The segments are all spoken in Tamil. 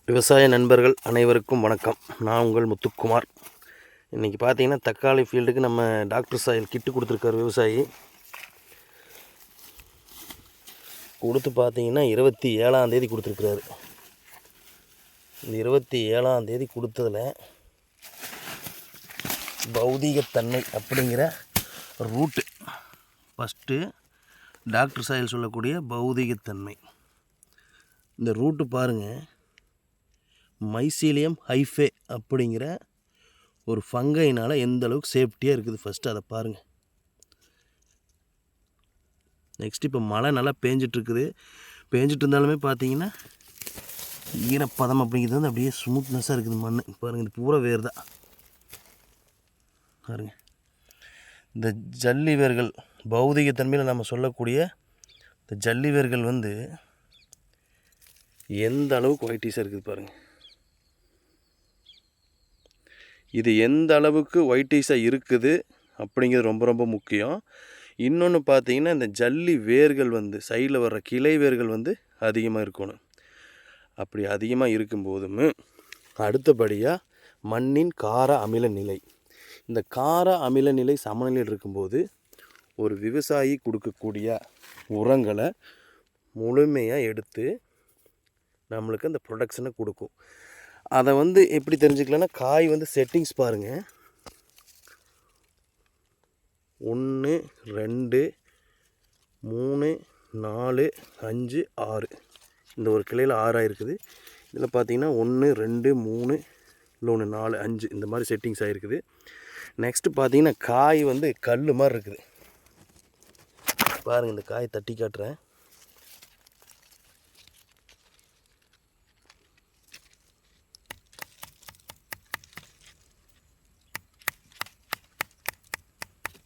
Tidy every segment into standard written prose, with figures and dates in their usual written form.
விவசாய நண்பர்கள் அனைவருக்கும் வணக்கம். நான் உங்கள் முத்துக்குமார். இன்றைக்கி பார்த்தீங்கன்னா தக்காளி ஃபீல்டுக்கு நம்ம டாக்டர் சாயில் கிட்டு கொடுத்துருக்கார் விவசாயி. கொடுத்து பார்த்தீங்கன்னா 27ஆம் தேதி கொடுத்துருக்குறாரு. இந்த 27ஆம் தேதி கொடுத்ததில் பௌதீகத்தன்மை அப்படிங்கிற ரூட்டு ஃபஸ்ட்டு டாக்டர் சாயில் சொல்லக்கூடிய பௌதீகத்தன்மை. இந்த ரூட்டு பாருங்கள், மைசீலியம் ஹைஃபே அப்படிங்கிற ஒரு ஃபங்கைனால் எந்த அளவுக்கு சேஃப்டியாக இருக்குது ஃபஸ்ட்டு அதை பாருங்கள். நெக்ஸ்ட் இப்போ மழை நல்லா பேஞ்சிட்ருக்குது. பேஞ்சிட்டு இருந்தாலுமே பார்த்தீங்கன்னா ஈரப்பதம் அப்படிங்கிறது வந்து அப்படியே ஸ்மூத்னஸாக இருக்குது மண். பாருங்கள், இது பூரா வேர் தான் பாருங்கள். இந்த ஜல்லி வேர்கள் பௌதிகத்தன்மையில் நம்ம சொல்லக்கூடிய இந்த ஜல்லி வேர்கள் வந்து எந்த அளவுக்கு ஒயிட்டீஸாக இருக்குது பாருங்கள். இது எந்த அளவுக்கு ஒயிட்டீஸாக இருக்குது அப்படிங்கிறது ரொம்ப ரொம்ப முக்கியம். இன்னொன்று பார்த்தீங்கன்னா, இந்த ஜல்லி வேர்கள் வந்து சைடில் வர்ற கிளை வேர்கள் வந்து அதிகமாக இருக்கணும். அப்படி அதிகமாக இருக்கும்போதும் அடுத்தபடியாக மண்ணின் கார அமில நிலை, இந்த கார அமில நிலை சமநிலையில் இருக்கும்போது ஒரு விவசாயி கொடுக்கக்கூடிய உரங்களை முழுமையாக எடுத்து நம்மளுக்கு அந்த ப்ரொடக்ஷனை கொடுக்கும். அதை வந்து எப்படி தெரிஞ்சுக்கலான்னா, காய் வந்து செட்டிங்ஸ் பாருங்கள். 1 2 3 4 5 6 இந்த ஒரு கிளையில் 6 ஆகிருக்குது. இதில் பார்த்தீங்கன்னா 1 2 3 இல்லை 4 5 இந்த மாதிரி செட்டிங்ஸ் ஆகிருக்குது. நெக்ஸ்ட்டு பார்த்தீங்கன்னா காய் வந்து கல் மாதிரி இருக்குது பாருங்கள். இந்த காய் தட்டி காட்டுறேன்.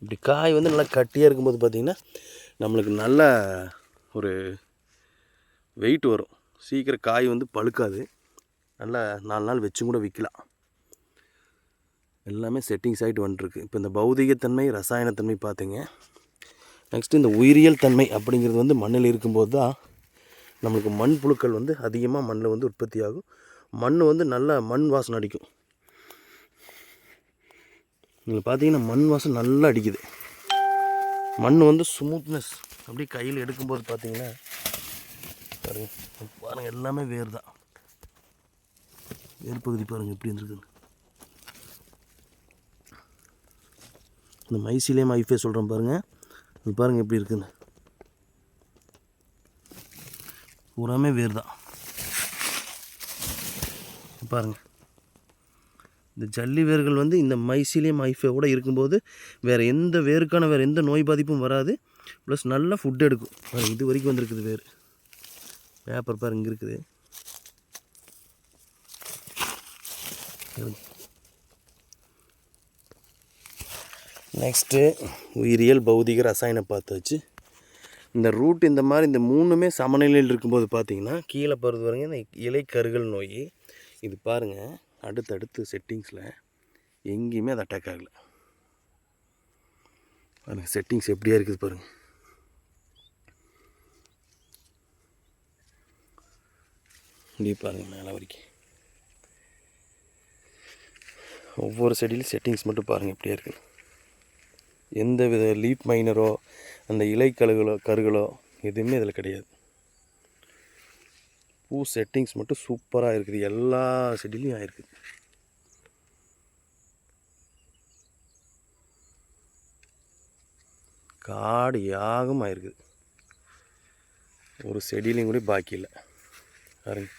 இப்படி காய் வந்து நல்லா கட்டியாக இருக்கும்போது பார்த்திங்கன்னா நம்மளுக்கு நல்ல ஒரு வெயிட் வரும். சீக்கிரம் காய் வந்து பழுக்காது. நல்லா 4 நாள் வச்சும் கூட விற்கலாம். எல்லாமே செட்டிங்ஸ் ஆகிட்டு வந்துட்டுருக்கு. இப்போ இந்த பௌதிகத்தன்மை ரசாயனத்தன்மை பார்த்திங்க. நெக்ஸ்ட்டு இந்த உயிரியல் தன்மை அப்படிங்கிறது வந்து மண்ணில் இருக்கும்போது தான் நம்மளுக்கு மண் புழுக்கள் வந்து அதிகமாக மண்ணில் வந்து உற்பத்தி ஆகும். மண் வந்து நல்லா மண் வாசனை அடிக்கும். நீங்கள் பார்த்தீங்கன்னா மண் வாசம் நல்லா அடிக்குது. மண் வந்து ஸ்மூத்னஸ் அப்படியே கையில் எடுக்கும்போது பார்த்தீங்கன்னா பாருங்கள் எல்லாமே வேர் தான். வேர் பகுதி பாருங்கள் எப்படி இருந்திருக்குது. இந்த மைசீலியம் ஹைஃபே சொல்கிறேன் பாருங்கள். இது பாருங்கள் எப்படி இருக்குதுன்னு. பூராமே வேர் தான் பாருங்கள். இந்த ஜல்லி வேர்கள் வந்து இந்த மைசீலியம் ஹைஃபேவோட இருக்கும்போது வேறு எந்த வேருக்கான வேறு எந்த நோய் பாதிப்பும் வராது. ப்ளஸ் நல்லா ஃபுட் எடுக்கும். இது வரைக்கும் வந்துருக்குது வேர். பேப்பர் பாருங்க இங்கே இருக்குது. நெக்ஸ்ட்டு உயிரியல் பௌதிக ரசாயன பார்த்தாச்சு. இந்த ரூட் இந்த மாதிரி இந்த மூணுமே சமநிலையில் இருக்கும்போது பார்த்திங்கன்னா கீழே பருது வரங்க இந்த இலை கருகல் நோய். இது பாருங்கள், அடுத்தடுத்து செட்டிங்ஸில் எங்கேயுமே அது அட்டாக் ஆகலை பாருங்கள். செட்டிங்ஸ் எப்படியா இருக்குது பாருங்கள். இப்படி பாருங்கள் மேலே வரைக்கும் ஒவ்வொரு செடியிலும் செட்டிங்ஸ் மட்டும் பாருங்கள் எப்படியா இருக்குது. எந்த வித லீப் மைனரோ அந்த இலை கருகளோ எதுவுமே இதில் கிடையாது. பூ செட்டிங்ஸ் மட்டும் சூப்பராக இருக்குது. எல்லா செடியிலையும் ஆகிருக்குது. காடு யாகம் ஆகிருக்குது. ஒரு செடியிலையும் கூட பாக்கி இல்லை பாருங்க.